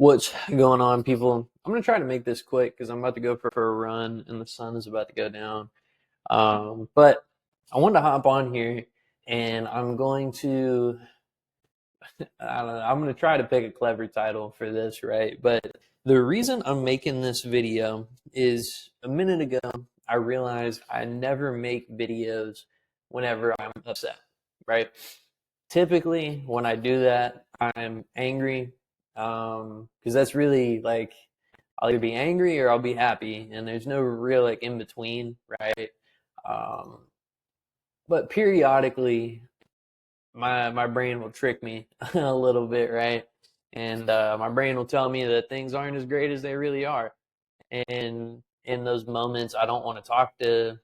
What's going on, people? I'm gonna try to make this quick because I'm about to go for a run and the sun is about to go down. But I wanted to hop on here and I'm going to, I don't know, I'm gonna try to pick a clever title for this, right? But the reason I'm making this video is a minute ago I realized I never make videos whenever I'm upset, right? Typically, when I do that, I'm angry, because that's really like I'll either be angry or I'll be happy, and there's no real like in between, right? Um, but periodically, my brain will trick me a little bit, right? And my brain will tell me that things aren't as great as they really are, and in those moments, I don't want to talk to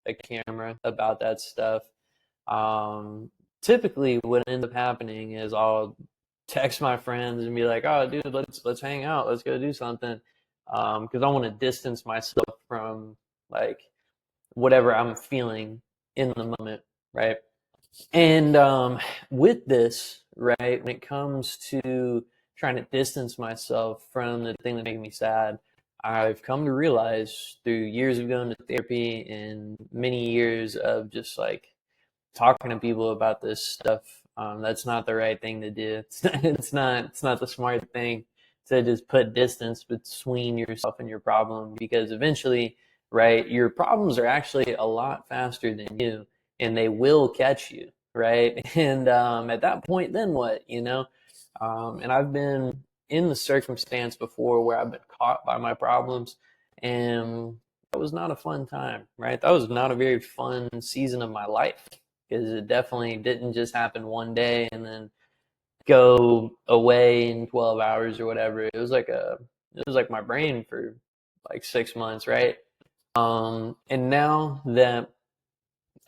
a camera about that stuff. Um, Typically, what ends up happening is I'll text my friends and be like, "Oh, dude, let's hang out. Let's go do something," because I want to distance myself from like whatever I'm feeling in the moment, right? And with this, right, when it comes to trying to distance myself from the thing that makes me sad, I've come to realize through years of going to therapy and many years of just like talking to people about this stuff, that's not the right thing to do. It's not the smart thing to just put distance between yourself and your problem, because eventually, right, your problems are actually a lot faster than you, and they will catch you, right? And at that point, then what? And I've been in the circumstance before where I've been caught by my problems, and that was not a fun time, right? That was not a very fun season of my life, because it definitely didn't just happen one day and then go away in 12 hours or whatever. It was like my brain for like 6 months, right? And now that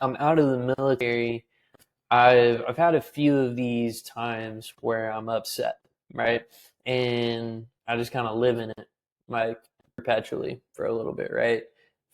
I'm out of the military, I've had a few of these times where I'm upset, right? And I just kind of live in it, like perpetually for a little bit, right?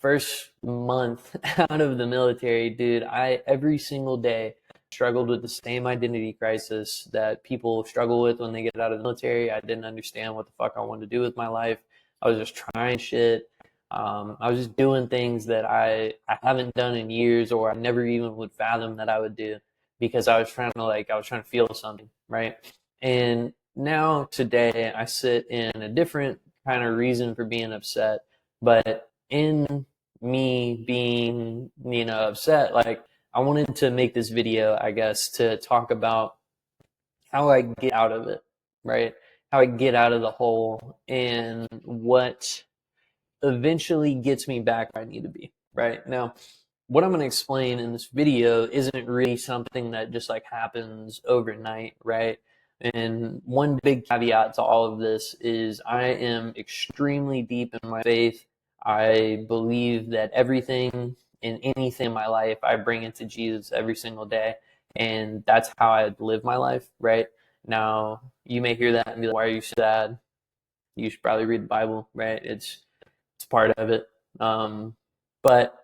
First month out of the military, dude, I every single day struggled with the same identity crisis that people struggle with when they get out of the military. I didn't understand what the fuck I wanted to do with my life. I was just trying shit. I was just doing things that I haven't done in years, or I never even would fathom that I would do, because I was trying to feel something, right? And now today I sit in a different kind of reason for being upset, but in me being, upset, like I wanted to make this video, I guess, to talk about how I get out of it, right? How I get out of the hole and what eventually gets me back where I need to be, right? Now, what I'm going to explain in this video isn't really something that just like happens overnight, right? And one big caveat to all of this is I am extremely deep in my faith. I believe that everything and anything in my life, I bring into Jesus every single day. And that's how I live my life, right? Now, you may hear that and be like, why are you sad? You should probably read the Bible, right? It's part of it. But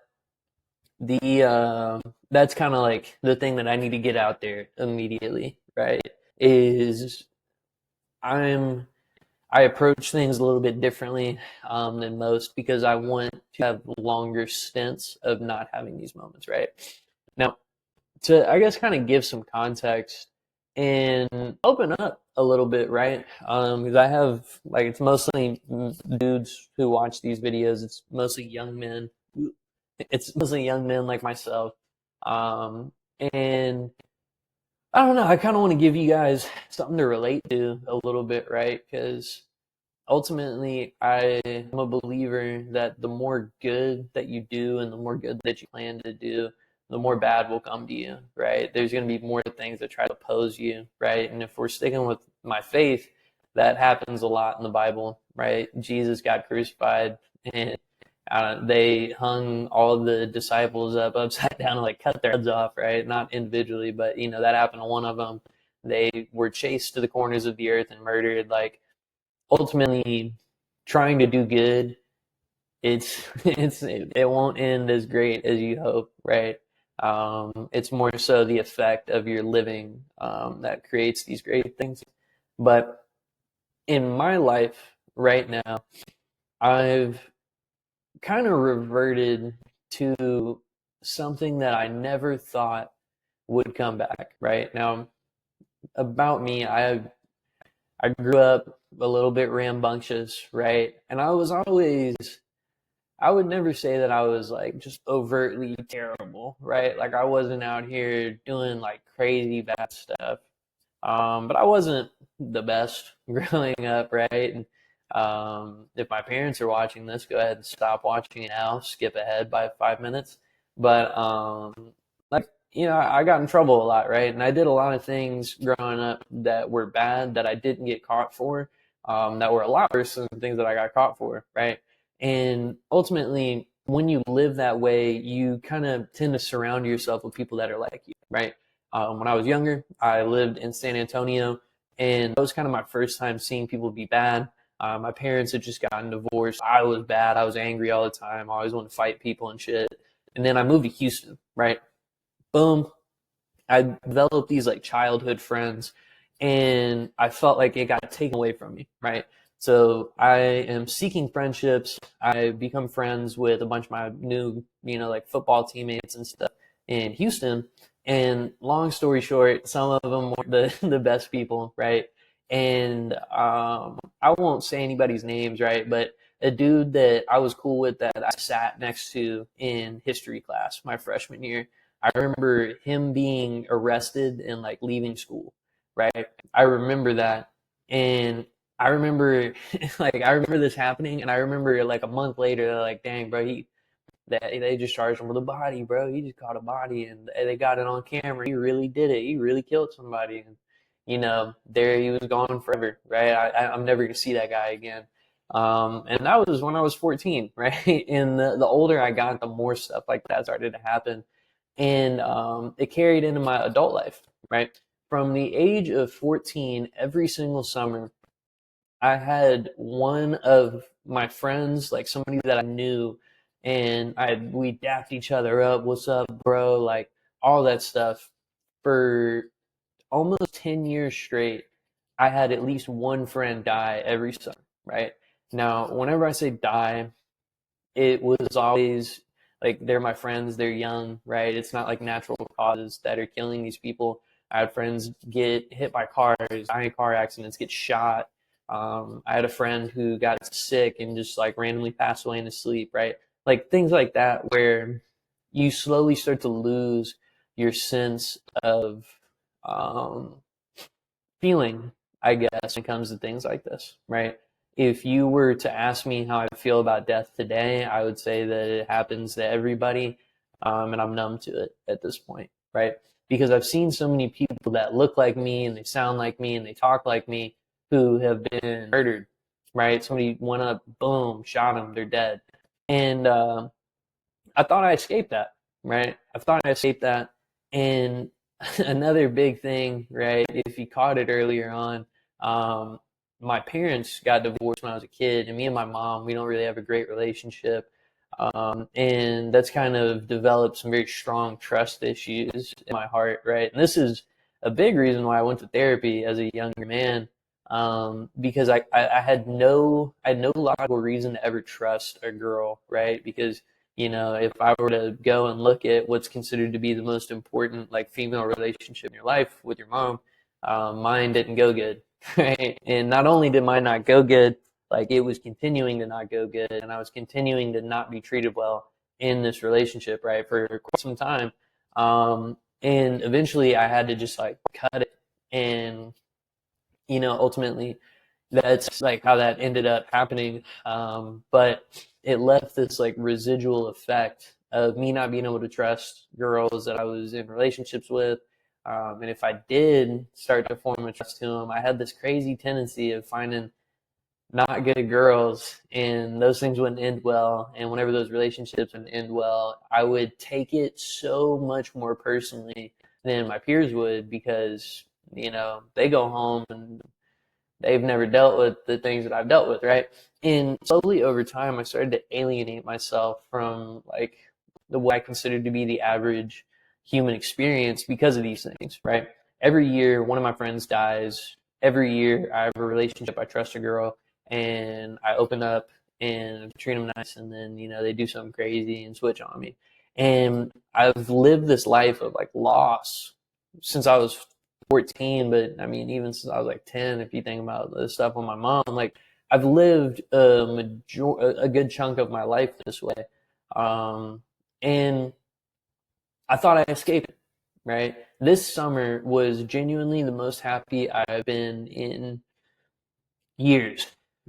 the that's kind of like the thing that I need to get out there immediately, right? Is I'm I approach things a little bit differently than most, because I want to have longer stints of not having these moments, right? Now, to I guess kind of give some context and open up a little bit, right? Because I have like it's mostly dudes who watch these videos. It's mostly young men. It's mostly young men like myself, and I don't know. I kind of want to give you guys something to relate to a little bit, right? Because ultimately, I am a believer that the more good that you do and the more good that you plan to do, the more bad will come to you, right? There's going to be more things that try to oppose you, right? And if we're sticking with my faith, that happens a lot in the Bible, right? Jesus got crucified, and they hung all the disciples up upside down and like cut their heads off, right? Not individually, but that happened to one of them. They were chased to the corners of the earth and murdered. Like, ultimately, trying to do good, it won't end as great as you hope, right? It's more so the effect of your living that creates these great things. But in my life right now, I've kind of reverted to something that I never thought would come back. Right now, about me, I grew up a little bit rambunctious, right? And I was always, I would never say that I was like just overtly terrible, right? Like I wasn't out here doing like crazy bad stuff. But I wasn't the best growing up, right? And if my parents are watching this, go ahead and stop watching it now, skip ahead by 5 minutes. But like I got in trouble a lot, right? And I did a lot of things growing up that were bad that I didn't get caught for, that were a lot worse than things that I got caught for, right? And ultimately, when you live that way, you kind of tend to surround yourself with people that are like you, right? When I was younger, I lived in San Antonio, and that was kind of my first time seeing people be bad. My parents had just gotten divorced. I was bad. I was angry all the time. I always wanted to fight people and shit. And then I moved to Houston, right? Boom. I developed these like childhood friends, and I felt like it got taken away from me, right? So I am seeking friendships. I become friends with a bunch of my new, like football teammates and stuff in Houston. And long story short, some of them were the best people, right? And I won't say anybody's names, right? But a dude that I was cool with that I sat next to in history class my freshman year, I remember him being arrested and like leaving school, right? I remember that. And I remember I remember this happening, and I remember like a month later they're like, dang bro, they just charged him with a body, bro. He just caught a body and they got it on camera. He really did it. He really killed somebody. And there he was gone forever, right? I'm never gonna see that guy again. And that was when I was 14, right? And the older I got, the more stuff like that started to happen. And it carried into my adult life, right? From the age of 14, every single summer, I had one of my friends, like somebody that I knew, and we dapped each other up. What's up, bro? Like all that stuff. For almost 10 years straight, I had at least one friend die every summer, right? Now, whenever I say die, it was always like they're my friends, they're young, right? It's not like natural causes that are killing these people. I had friends get hit by cars, die in car accidents, get shot. I had a friend who got sick and just like randomly passed away in his sleep, right? Like things like that where you slowly start to lose your sense of um, feeling, I guess, when it comes to things like this, right? If you were to ask me how I feel about death today, I would say that it happens to everybody, and I'm numb to it at this point, right? Because I've seen so many people that look like me and they sound like me and they talk like me who have been murdered, right? Somebody went up, boom, shot them, they're dead. And I thought I escaped that, right? I thought I escaped that. And another big thing, right? If you caught it earlier on, um, my parents got divorced when I was a kid, and me and my mom, we don't really have a great relationship. And that's kind of developed some very strong trust issues in my heart, right? And this is a big reason why I went to therapy as a younger man, because I had no logical reason to ever trust a girl, right? Because if I were to go and look at what's considered to be the most important like female relationship in your life with your mom, mine didn't go good, right? And not only did mine not go good, like it was continuing to not go good, and I was continuing to not be treated well in this relationship, right, for quite some time. And eventually, I had to just like cut it, and ultimately that's like how that ended up happening. But it left this like residual effect of me not being able to trust girls that I was in relationships with. And if I did start to form a trust to them, I had this crazy tendency of finding not good girls, and those things wouldn't end well. And whenever those relationships would end well, I would take it so much more personally than my peers would, because they go home and they've never dealt with the things that I've dealt with, right? And slowly over time, I started to alienate myself from like the what I considered to be the average human experience because of these things, right? Every year, one of my friends dies. every year I have a relationship. I trust a girl, and I open up and treat them nice, and then they do something crazy and switch on me. And I've lived this life of like loss since I was 14, but I mean even since I was like 10. If you think about the stuff with my mom, like I've lived a good chunk of my life this way, and I thought I escaped it. Right, this summer was genuinely the most happy I've been in years,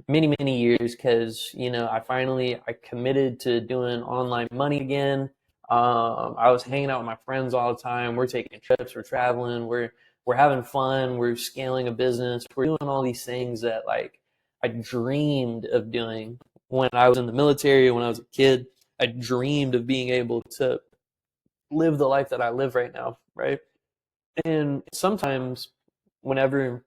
many, many years, because I committed to doing online money again. I was hanging out with my friends all the time. We're taking trips, we're traveling, we're having fun, we're scaling a business, we're doing all these things that like I dreamed of doing when I was in the military, when I was a kid. I dreamed of being able to live the life that I live right now, right? And sometimes whenever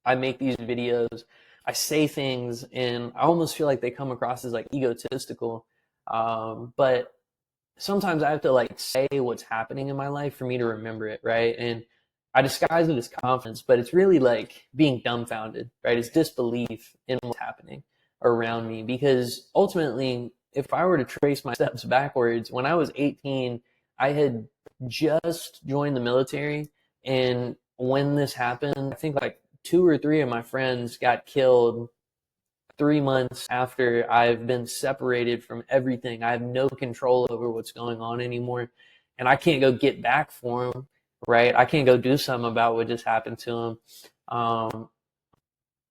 I make these videos, I say things, and I almost feel like they come across as like egotistical. But sometimes I have to like say what's happening in my life for me to remember it, right? And I disguise it as confidence, but it's really like being dumbfounded, right? It's disbelief in what's happening around me. Because ultimately, if I were to trace my steps backwards, when I was 18, I had just joined the military. And when this happened, I think like two or three of my friends got killed 3 months after I've been separated from everything. I have no control over what's going on anymore, and I can't go get back for them, right? I can't go do something about what just happened to them. Um,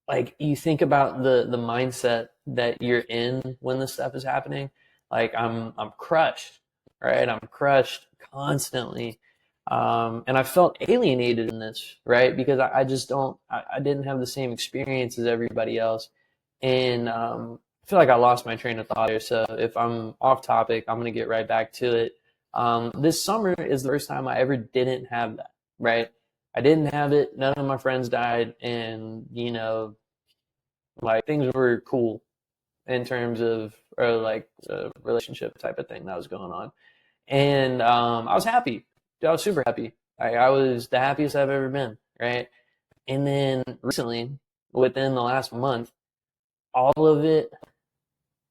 like you think about the mindset that you're in when this stuff is happening. Like I'm crushed, right? I'm crushed constantly. And I felt alienated in this, right? Because I just don't, I didn't have the same experience as everybody else. And I feel like I lost my train of thought here. So if I'm off topic, I'm going to get right back to it. This summer is the first time I ever didn't have that, right? I didn't have it. None of my friends died. And, like things were cool in terms of, or like a relationship type of thing that was going on. And I was happy. I was super happy. I was the happiest I've ever been, right? And then recently, within the last month, all of it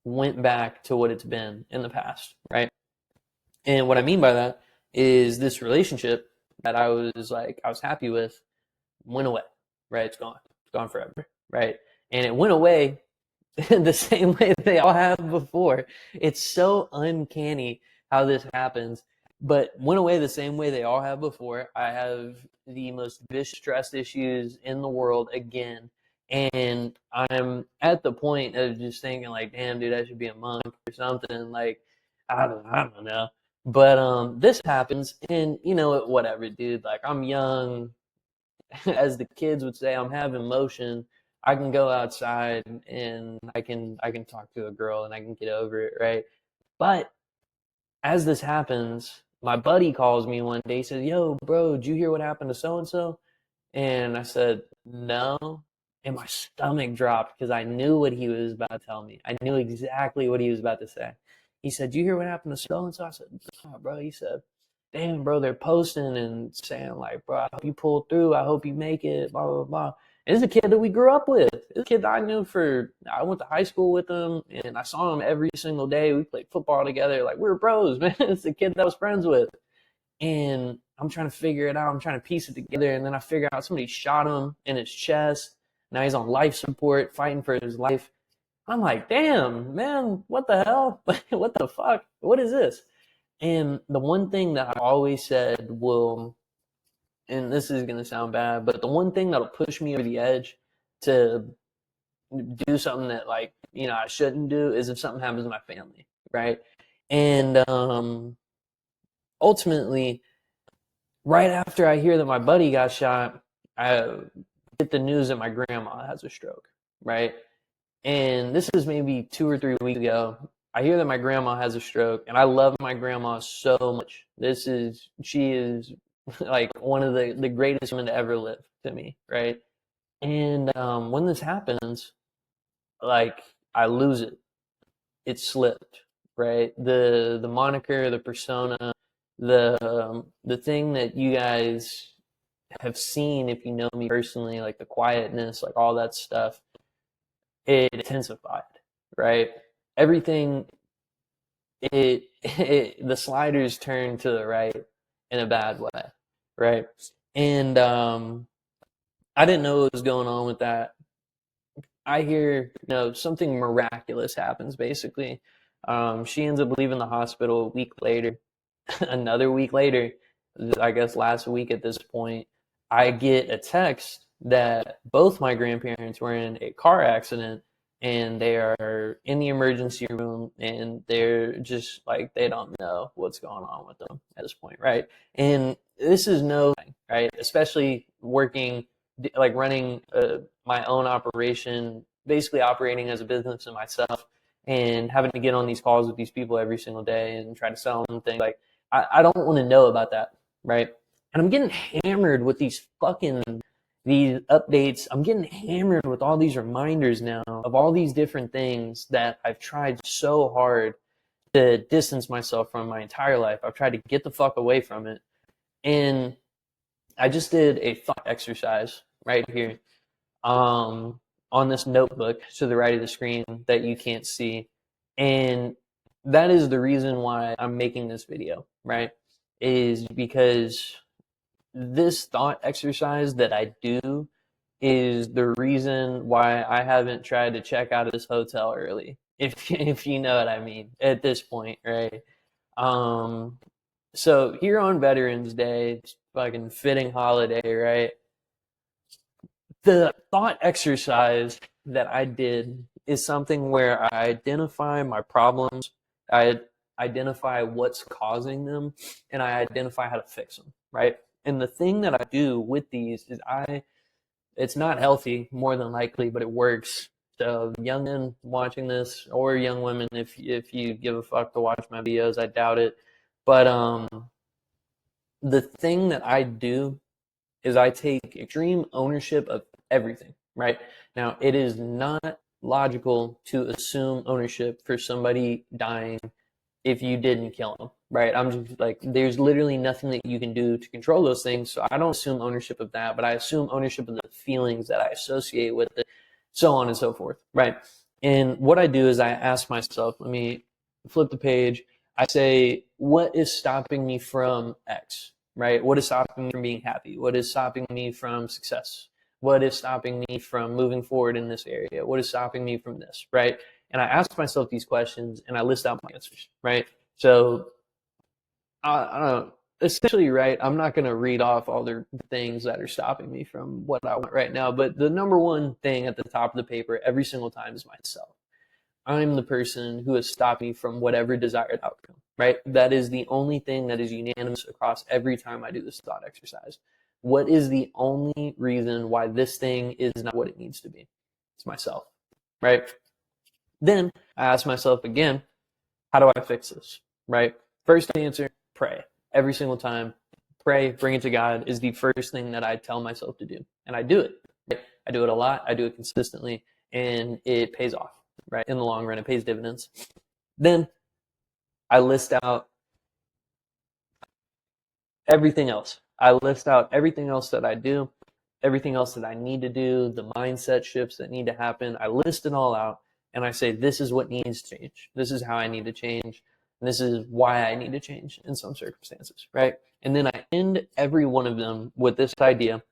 went back to what it's been in the past, right? And what I mean by that is this relationship that I was happy with went away, right? It's gone. It's gone forever, right? And it went away the same way they all have before. It's so uncanny how this happens, but went away the same way they all have before. I have the most vicious trust issues in the world again. And I'm at the point of just thinking like, damn, dude, I should be a monk or something. Like, I don't know. But this happens, and whatever, dude. Like, I'm young, as the kids would say, I'm having motion. I can go outside and I can talk to a girl and I can get over it, right? But as this happens, my buddy calls me one day. He says, "Yo, bro, did you hear what happened to so and so?" And I said, "No." And my stomach dropped because I knew what he was about to tell me. I knew exactly what he was about to say. He said, "Do you hear what happened to so and so?" I said, "Oh, bro." He said, "Damn, bro, they're posting and saying like, bro, I hope you pull through. I hope you make it, blah, blah, blah." And this is a kid that we grew up with. This is a kid that I went to high school with him and I saw him every single day. We played football together. Like, we were bros, man. It's the kid that I was friends with. And I'm trying to figure it out. I'm trying to piece it together. And then I figure out somebody shot him in his chest. Now he's on life support, fighting for his life. I'm like, damn, man, what the hell? What the fuck? What is this? And the one thing that I always said will, and this is going to sound bad, but the one thing that'll push me over the edge to do something that, like, I shouldn't do is if something happens to my family, right? And ultimately, right after I hear that my buddy got shot, I get the news that my grandma has a stroke, right? And this is maybe 2 or 3 weeks ago. I hear that my grandma has a stroke, and I love my grandma so much. She is like one of the greatest women to ever live to me, right? And when this happens, like I lose it. It slipped, right? The moniker, the persona, the thing that you guys have seen, if you know me personally, like the quietness, like all that stuff, it intensified, right? Everything, the sliders turned to the right in a bad way, right? And I didn't know what was going on with that. I hear, something miraculous happens basically. She ends up leaving the hospital a week later. Another week later, I guess last week at this point, I get a text that both my grandparents were in a car accident and they are in the emergency room and they're just like, they don't know what's going on with them at this point, right? And this is no thing, right? Especially working, like running my own operation, basically operating as a business in myself and having to get on these calls with these people every single day and try to sell them things. Like, I don't want to know about that, right? And I'm getting hammered with these updates. I'm getting hammered with all these reminders now of all these different things that I've tried so hard to distance myself from my entire life. I've tried to get the fuck away from it. And I just did a thought exercise right here on this notebook to the right of the screen that you can't see. And that is the reason why I'm making this video, right? Is because this thought exercise that I do is the reason why I haven't tried to check out of this hotel early, if you know what I mean, at this point, right? Um, so here on Veterans Day, it's fucking fitting holiday, right? The thought exercise that I did is something where I identify my problems, I identify what's causing them, and I identify how to fix them, right? And the thing that I do with these is it's not healthy, more than likely, but it works. So young men watching this, or young women, if you give a fuck to watch my videos, I doubt it. But the thing that I do is I take extreme ownership of everything, right? Now, it is not logical to assume ownership for somebody dying if you didn't kill them, right? I'm just like, there's literally nothing that you can do to control those things. So I don't assume ownership of that, but I assume ownership of the feelings that I associate with it, so on and so forth, right? And what I do is I ask myself, let me flip the page. I say, what is stopping me from X, right? What is stopping me from being happy? What is stopping me from success? What is stopping me from moving forward in this area? What is stopping me from this, right? And I ask myself these questions and I list out my answers, right? So I don't know, essentially, right, I'm not going to read off all the things that are stopping me from what I want right now, but the number one thing at the top of the paper every single time is myself. I'm the person who has stopped me from whatever desired outcome, right? That is the only thing that is unanimous across every time I do this thought exercise. What is the only reason why this thing is not what it needs to be? It's myself, right? Then I ask myself again, how do I fix this, right? First answer, pray. Every single time, pray, bring it to God is the first thing that I tell myself to do. And I do it, right? I do it a lot. I do it consistently, and it pays off, right? In the long run, it pays dividends. Then I list out everything else. I list out everything else that I do, everything else that I need to do, the mindset shifts that need to happen. I list it all out and I say, this is what needs to change. This is how I need to change. And this is why I need to change in some circumstances, right? And then I end every one of them with this idea.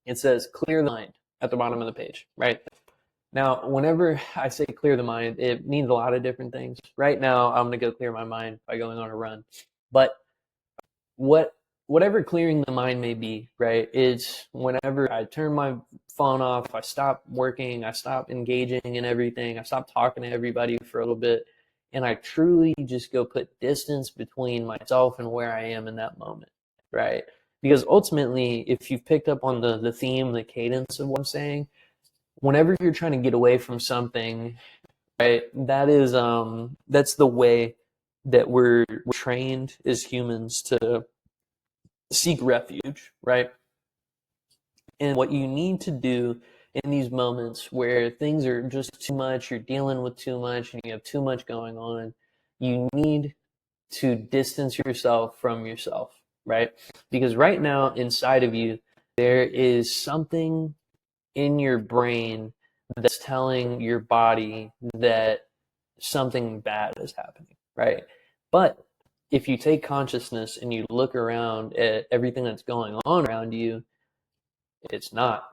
It says, clear the mind at the bottom of the page, right? Now, whenever I say clear the mind, it means a lot of different things. Right now, I'm going to go clear my mind by going on a run. But whatever clearing the mind may be, right, is whenever I turn my phone off, I stop working, I stop engaging in everything, I stop talking to everybody for a little bit, and I truly just go put distance between myself and where I am in that moment, right? Because ultimately, if you've picked up on the theme, the cadence of what I'm saying, whenever you're trying to get away from something, right, that's the way that we're trained as humans to seek refuge, right? And what you need to do in these moments where things are just too much, you're dealing with too much, and you have too much going on, you need to distance yourself from yourself, right? Because right now inside of you, there is something in your brain that's telling your body that something bad is happening, right? But if you take consciousness and you look around at everything that's going on around you, it's not.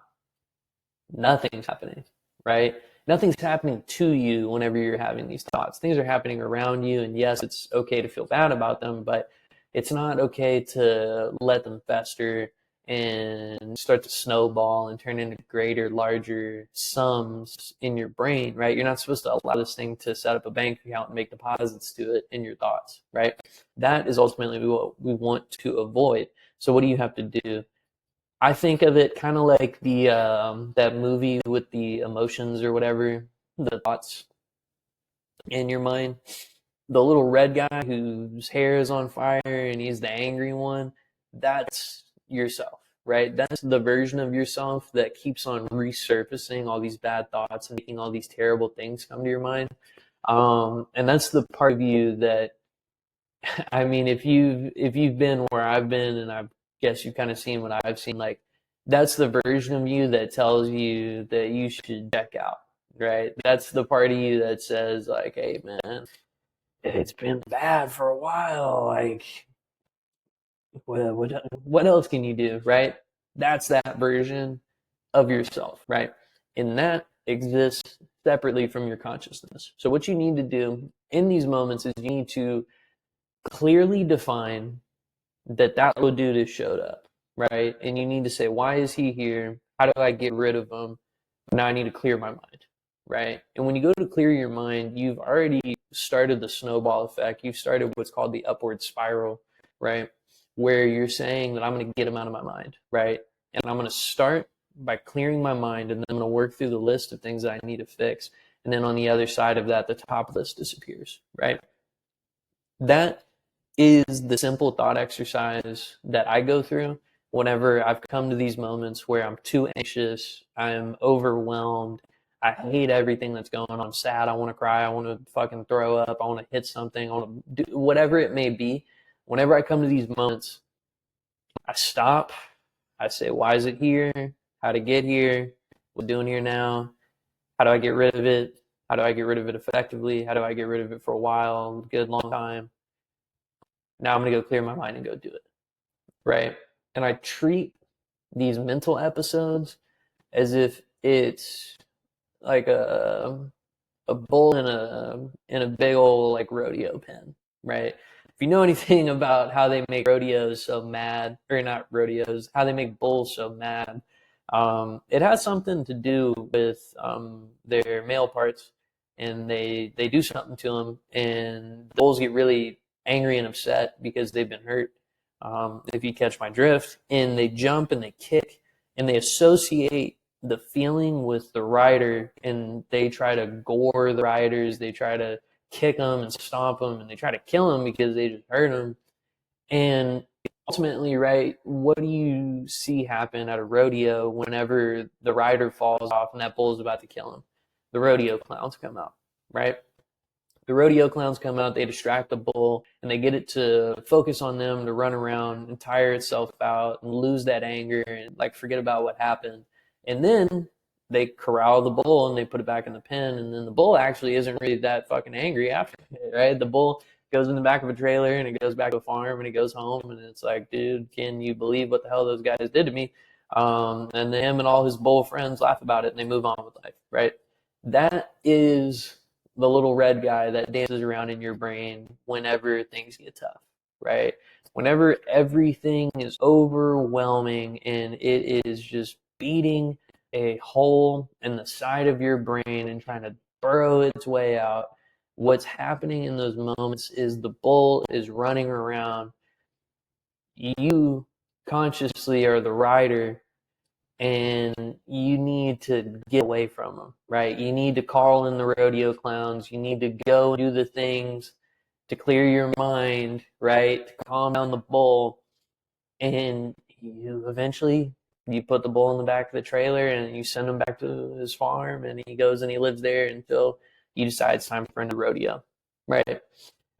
Nothing's happening, right? Nothing's happening to you whenever you're having these thoughts. Things are happening around you, and yes, it's okay to feel bad about them, but it's not okay to let them fester and start to snowball and turn into greater, larger sums in your brain, right? You're not supposed to allow this thing to set up a bank account and make deposits to it in your thoughts, right? That is ultimately what we want to avoid. So what do you have to do? I think of it kind of like the that movie with the emotions or whatever, the thoughts in your mind. The little red guy whose hair is on fire and he's the angry one, that's yourself, right? That's the version of yourself that keeps on resurfacing all these bad thoughts and making all these terrible things come to your mind. And that's the part of you that, I mean, if you've been where I've been, and I guess you've kind of seen what I've seen, like that's the version of you that tells you that you should check out, right? That's the part of you that says like, "Hey, man, it's been bad for a while. Like, what else can you do, right?" That's that version of yourself, right? And that exists separately from your consciousness. So what you need to do in these moments is you need to clearly define that that little dude has showed up, right? And you need to say, why is he here? How do I get rid of him? Now I need to clear my mind, right? And when you go to clear your mind, you've already started the snowball effect. You've started what's called the upward spiral, right? Where you're saying that I'm going to get him out of my mind, right? And I'm going to start by clearing my mind, and then I'm going to work through the list of things that I need to fix. And then on the other side of that, the top list disappears, right? That is the simple thought exercise that I go through whenever I've come to these moments where I'm too anxious, I'm overwhelmed, I hate everything that's going on, I'm sad, I want to cry, I want to fucking throw up, I want to hit something, I want to do whatever it may be. Whenever I come to these moments, I stop, I say, why is it here? How to get here? What's doing here now? How do I get rid of it? How do I get rid of it effectively? How do I get rid of it for a while, a good long time? Now I'm going to go clear my mind and go do it, right? And I treat these mental episodes as if it's like a bull in a big old like rodeo pen, right? If you know anything about how they make rodeos so mad, or not rodeos, how they make bulls so mad, it has something to do with their male parts, and they do something to them, and the bulls get really angry and upset because they've been hurt. If you catch my drift, and they jump and they kick and they associate the feeling with the rider, and they try to gore the riders, they try to kick them and stomp them, and they try to kill them because they just hurt them. And ultimately, right, what do you see happen at a rodeo whenever the rider falls off and that bull is about to kill him? The rodeo clowns come out, right? The rodeo clowns come out, they distract the bull, and they get it to focus on them, to run around and tire itself out and lose that anger and like forget about what happened. And then they corral the bull and they put it back in the pen, and then the bull actually isn't really that fucking angry after it, right? The bull goes in the back of a trailer and it goes back to a farm and it goes home, and it's like, dude, can you believe what the hell those guys did to me? And him and all his bull friends laugh about it and they move on with life, right? That is the little red guy that dances around in your brain whenever things get tough, right? Whenever everything is overwhelming and it is just beating a hole in the side of your brain and trying to burrow its way out, what's happening in those moments is the bull is running around. You consciously are the rider, and you need to get away from them, right? You need to call in the rodeo clowns. You need to go do the things to clear your mind, right? To calm down the bull. And you eventually you put the bull in the back of the trailer and you send him back to his farm, and he goes and he lives there until you decide it's time for a rodeo, right?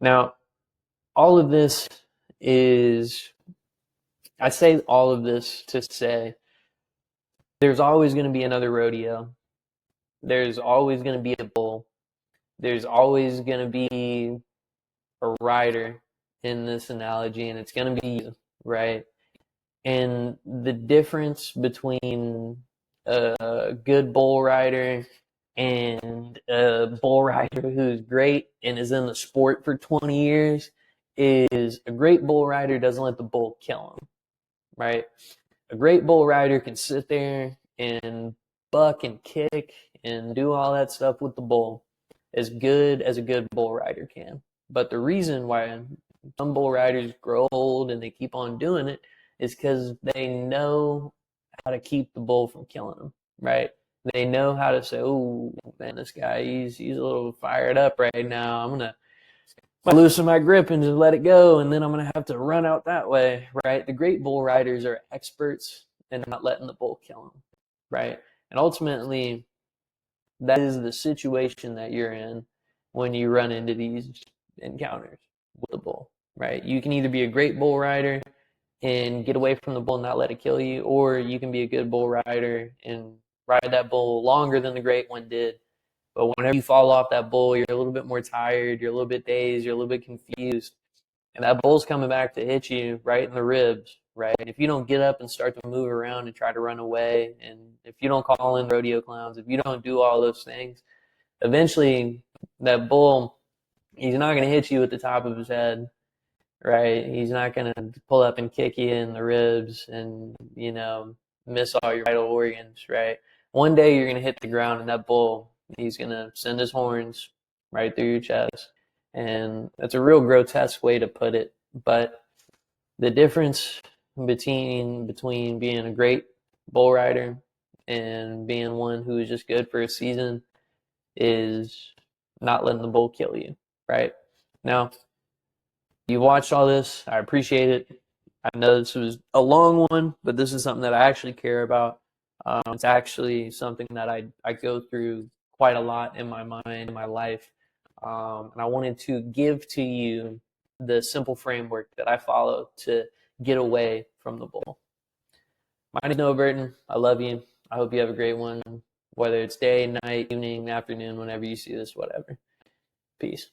Now, all of this is, I say all of this to say there's always going to be another rodeo. There's always going to be a bull. There's always going to be a rider in this analogy, and it's going to be you, right? And the difference between a good bull rider and a bull rider who's great and is in the sport for 20 years is a great bull rider doesn't let the bull kill him, right? A great bull rider can sit there and buck and kick and do all that stuff with the bull as good as a good bull rider can. But the reason why some bull riders grow old and they keep on doing it is because they know how to keep the bull from killing them, right? They know how to say, "Oh man, this guy he's a little fired up right now. I'm gonna loosen my grip and just let it go, and then I'm gonna have to run out that way," right? The great bull riders are experts in not letting the bull kill them, right? And ultimately, that is the situation that you're in when you run into these encounters with the bull, right? You can either be a great bull rider and get away from the bull and not let it kill you, or you can be a good bull rider and ride that bull longer than the great one did. But whenever you fall off that bull, you're a little bit more tired, you're a little bit dazed, you're a little bit confused, and that bull's coming back to hit you right in the ribs, right? And if you don't get up and start to move around and try to run away, and if you don't call in rodeo clowns, if you don't do all those things, eventually that bull, he's not going to hit you at the top of his head, right? He's not going to pull up and kick you in the ribs and, miss all your vital organs, right? One day you're going to hit the ground and that bull, he's going to send his horns right through your chest. And that's a real grotesque way to put it. But the difference between being a great bull rider and being one who is just good for a season is not letting the bull kill you, right? Now, you watched all this. I appreciate it. I know this was a long one, but this is something that I actually care about. It's actually something that I go through quite a lot in my mind, in my life. And I wanted to give to you the simple framework that I follow to get away from the bull. My name is Noah Burton. I love you. I hope you have a great one, whether it's day, night, evening, afternoon, whenever you see this, whatever. Peace.